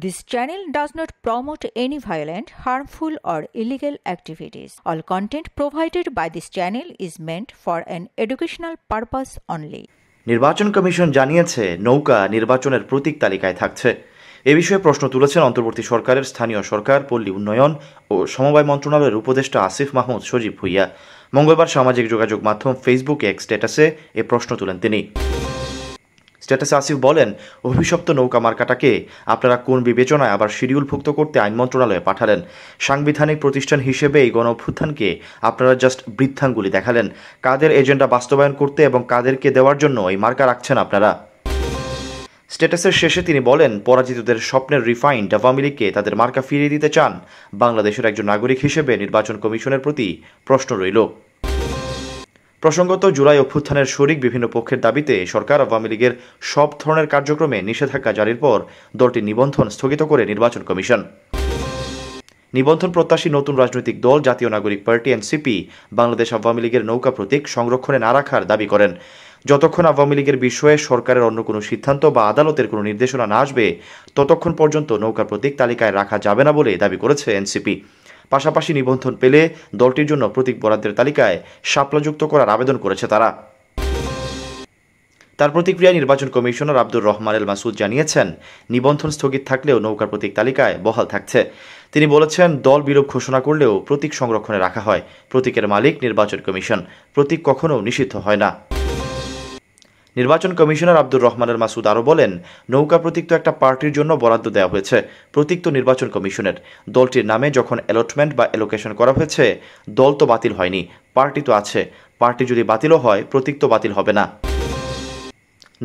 This channel does not promote any violent, harmful, or illegal activities. All content provided by this channel is meant for an educational purpose only. নির্বাচন commission জানিয়েছে নৌকা নির্বাচনের প্রতীক তালিকায় থাকছে। এ বিষয়ে প্রশ্ন তুলেছেন অন্তর্বর্তী সরকারের স্থানীয় সরকার, পল্লী উন্নয়ন ও সমবায় মন্ত্রণালয়ের উপদেষ্টা আসিফ মাহমুদ সজীব ভুইয়া। মঙ্গলবার সামাজিক যোগাযোগ মাধ্যম ফেসবুকে এক স্ট্যাটাসে এ প্রশ্ন তুলেন তিনি। স্ট্যাটাসে আসিফ বলেন, অভিশপ্ত নৌকা মার্কাটাকে আপনারা কোন বিবেচনায় আবার শিডিউলভুক্ত করতে আইন মন্ত্রণালয়ে পাঠালেন? সাংবিধানিক প্রতিষ্ঠান হিসেবে এই গণ অভ্যুত্থানকে আপনারা জাস্ট বৃদ্ধাঙ্গুলি দেখালেন। কাদের এজেন্ডা বাস্তবায়ন করতে এবং কাদেরকে দেওয়ার জন্য এই মার্কা রাখছেন আপনারা? স্ট্যাটাসের শেষে তিনি বলেন, পরাজিতদের স্বপ্নের রিফাইন্ড আওয়ামী লীগকে তাদের মার্কা ফিরিয়ে দিতে চান। বাংলাদেশের একজন নাগরিক হিসেবে নির্বাচন কমিশনের প্রতি প্রশ্ন রইল। প্রসঙ্গত, জুলাই অভ্যুত্থানের শরিক বিভিন্ন পক্ষের দাবিতে সরকার আওয়ামী লীগের সব ধরনের কার্যক্রমে নিষেধাজ্ঞা জারির পর দলটির নিবন্ধন স্থগিত করে নির্বাচন কমিশন। নিবন্ধন প্রত্যাশী নতুন রাজনৈতিক দল জাতীয় নাগরিক পার্টি এনসিপি বাংলাদেশ আওয়ামী লীগের নৌকা প্রতীক সংরক্ষণে না রাখার দাবি করেন। যতক্ষণ আওয়ামী লীগের বিষয়ে সরকারের অন্য কোনো সিদ্ধান্ত বা আদালতের কোনো নির্দেশনা না আসবে, ততক্ষণ পর্যন্ত নৌকা প্রতীক তালিকায় রাখা যাবে না বলে দাবি করেছে এনসিপি। পাশাপাশি নিবন্ধন পেলে দলটির জন্য প্রতীক বরাদ্দের তালিকায় শাপলাযুক্ত করার আবেদন করেছে তারা। তার প্রতিক্রিয়ায় নির্বাচন কমিশনার আব্দুর রহমান এল মাসুদ জানিয়েছেন, নিবন্ধন স্থগিত থাকলেও নৌকা প্রতীক তালিকায় বহাল থাকছে। তিনি বলেছেন, দল বিলোপ ঘোষণা করলেও প্রতীক সংরক্ষণে রাখা হয়। প্রতীকের মালিক নির্বাচন কমিশন, প্রতীক কখনো নিষিদ্ধ হয় না। নির্বাচন কমিশনার আব্দুর রহমান এল মাসুদ আরও বলেন, নৌকা প্রতীক তো একটা পার্টির জন্য বরাদ্দ দেওয়া হয়েছে, প্রতীক তো নির্বাচন কমিশনের। দলটির নামে যখন অ্যালটমেন্ট বা অ্যালোকেশন করা হয়েছে, দল তো বাতিল হয়নি, পার্টি তো আছে। পার্টি যদি বাতিলও হয়, প্রতীক তো বাতিল হবে না।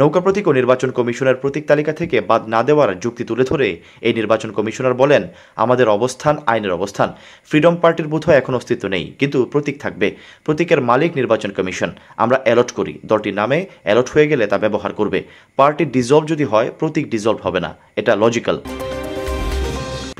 নৌকা প্রতীক ও নির্বাচন কমিশনের প্রতীক তালিকা থেকে বাদ না দেওয়ার যুক্তি তুলে ধরে এই নির্বাচন কমিশনার বলেন, আমাদের অবস্থান আইনের অবস্থান। ফ্রিডম পার্টির বোধহয় এখন অস্তিত্ব নেই, কিন্তু প্রতীক থাকবে। প্রতীকের মালিক নির্বাচন কমিশন। আমরা অ্যালট করি, দলটির নামে অ্যালট হয়ে গেলে তা ব্যবহার করবে। পার্টি ডিজলভ যদি হয়, প্রতীক ডিজলভ হবে না, এটা লজিক্যাল।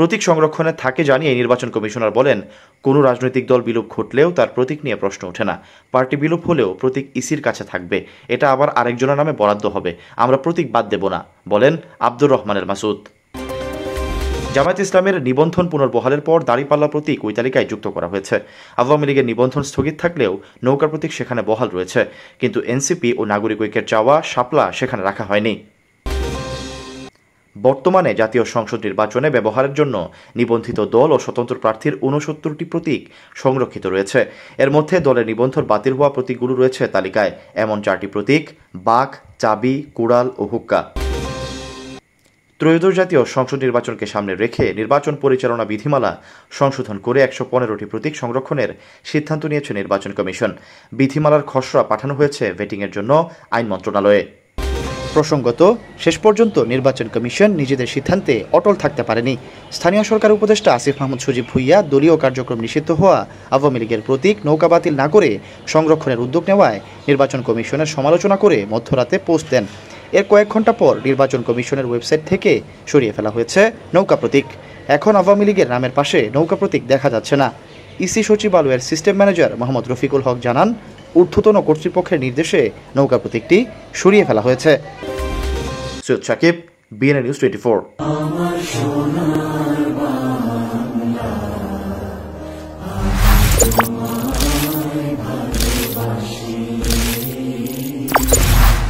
প্রতীক সংরক্ষণে থাকে জানিয়ে নির্বাচন কমিশনার বলেন, কোনো রাজনৈতিক দল বিলোপ ঘটলেও তার প্রতীক নিয়ে প্রশ্ন ওঠে না। পার্টি বিলোপ হলেও প্রতীক ইসির কাছে থাকবে, এটা আবার আরেকজনের নামে বরাদ্দ হবে। আমরা প্রতীক বাদ দেব না, বলেন আব্দুর রহমান এল মাসুদ। জামায়াত ইসলামের নিবন্ধন পুনর্বহালের পর দাঁড়িপাল্লা প্রতীক ওই তালিকায় যুক্ত করা হয়েছে। আওয়ামী লীগের নিবন্ধন স্থগিত থাকলেও নৌকা প্রতীক সেখানে বহাল রয়েছে, কিন্তু এনসিপি ও নাগরিক ঐক্যের চাওয়া শাপলা সেখানে রাখা হয়নি। বর্তমানে জাতীয় সংসদ নির্বাচনে ব্যবহারের জন্য নিবন্ধিত দল ও স্বতন্ত্র প্রার্থীর ৬৯টি প্রতীক সংরক্ষিত রয়েছে। এর মধ্যে দলের নিবন্ধন বাতিল হওয়া প্রতীকগুলো রয়েছে তালিকায়। এমন 4টি প্রতীক: বাঘ, চাবি, কুড়াল ও হুক্কা। ত্রয়োদশ জাতীয় সংসদ নির্বাচনকে সামনে রেখে নির্বাচন পরিচালনা বিধিমালা সংশোধন করে ১১৫টি প্রতীক সংরক্ষণের সিদ্ধান্ত নিয়েছে নির্বাচন কমিশন। বিধিমালার খসড়া পাঠানো হয়েছে ভেটিংয়ের জন্য আইন মন্ত্রণালয়ে। প্রসঙ্গত, শেষ পর্যন্ত নির্বাচন কমিশন নিজেদের সিদ্ধান্তে অটল থাকতে পারেনি। স্থানীয় সরকার উপদেষ্টা আসিফ মাহমুদ সজীব ভুইয়া দলীয় কার্যক্রম নিষিদ্ধ হওয়া আওয়ামী লীগের প্রতীক নৌকা বাতিল না করে সংরক্ষণের উদ্যোগ নেওয়ায় নির্বাচন কমিশনের সমালোচনা করে মধ্যরাতে পোস্ট দেন। এর কয়েক ঘণ্টা পর নির্বাচন কমিশনের ওয়েবসাইট থেকে সরিয়ে ফেলা হয়েছে নৌকা প্রতীক। এখন আওয়ামী লীগের নামের পাশে নৌকা প্রতীক দেখা যাচ্ছে না। ইসি সচিবালয়ের সিস্টেম ম্যানেজার মোহাম্মদ রফিকুল হক জানান, ঊর্ধ্বতন কর্তৃপক্ষের নির্দেশে নৌকা প্রতীকটি সরিয়ে ফেলা হয়েছে। Syed Sakib, BNA news 24।